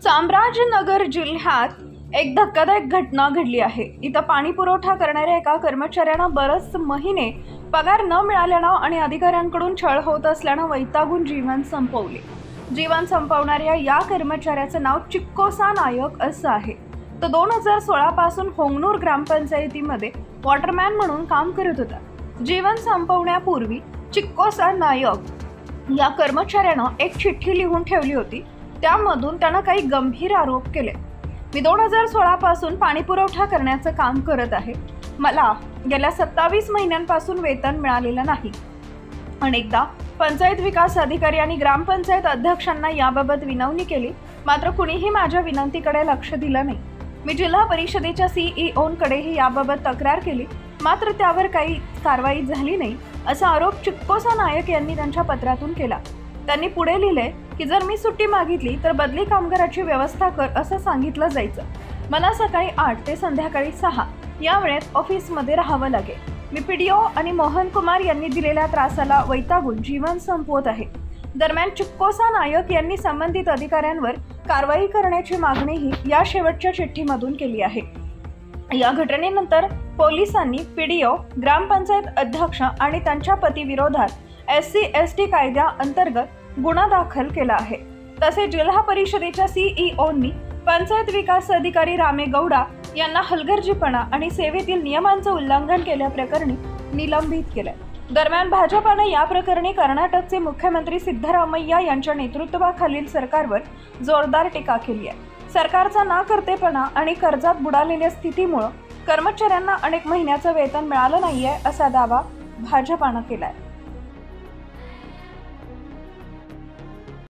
चामराजनगर जिल्ह्यात एक धक्कादायक घटना घडली आहे। इथं पाणी पुरवठा करणाऱ्या एका कर्मचाऱ्यांना बरेच महिने पगार न मिळाल्यानं आणि अधिकाऱ्यांकडून छळ होत असल्यानं वैतागून जीवन संपवले। जीवन संपवणाऱ्या या कर्मचाऱ्याचं नाव चिक्कोसा नायक असं आहे। तो 2016 पासून होंगनूर ग्रामपंचायतीमध्ये वॉटरमॅन म्हणून काम करत होता। जीवन संपवण्यापूर्वी चिक्कोसा नायक या कर्मचाऱ्यानं एक चिठ्ठी लिहून ठेवली होती। त्यामधून त्यानं काही गंभीर आरोप केले। मी 2016 पासून पाणी पुरवठा करण्याचं काम करत आहे। मला गेल्या 27 महिन्यांपासून वेतन मिळालेलं नाही। अनेकदा पंचायत विकास अधिकारी आणि ग्रामपंचायत अध्यक्षांना याबाबत विनवणी केली, मात्र कुणीही माझ्या विनंतीकडे लक्ष दिलं नाही। मी जिल्हा परिषदेच्या सीईओंकडेही याबाबत तक्रार केली, मात्र त्यावर काही कारवाई झाली नाही असा आरोप चिक्कोसा नायक यांनी त्यांच्या पत्रातून केला। त्यांनी पुढे लिहिले की जर मी सुट्टी मागितली तर बदली कामगाराची व्यवस्था कर असं सांगितलं जायचं। मला सकाळी 8 ते संध्याकाळी 6 या वेळेत ऑफिसमध्ये राहावं लागेल। मी पीडीओ आणि मोहन कुमार यांनी दिलेल्या त्रासाला वैतागून जीवन संपवत आहे। दरम्यान चिक्कोसा नायक यांनी संबंधित अधिकाऱ्यांवर कारवाई करण्याची मागणीही या शेवटच्या चिठ्ठीमधून केली आहे। या घटनेनंतर पोलिसांनी पीडीओ, ग्रामपंचायत अध्यक्ष आणि त्यांच्या पतीविरोधात SC/ST कायद्या अंतर्गत गुन्हा दाखल केला आहे। तसेच जिल्हा परिषदेच्या सीईओंनी पंचायत विकास अधिकारी रामे गौडा यांना हलगर्जीपणा आणि सेवेतील नियमांचं उल्लंघन केल्याप्रकरणी निलंबित केलंय। दरम्यान भाजपाने या प्रकरणी कर्नाटकचे मुख्यमंत्री सिद्धरामय्या यांच्या नेतृत्वाखालील सरकारवर जोरदार टीका केली आहे। सरकारचा नाकर्तेपणा आणि कर्जात बुडालेल्या स्थितीमुळे कर्मचाऱ्यांना अनेक महिन्याचं वेतन मिळालं नाहीये असा दावा भाजपाने केलाय।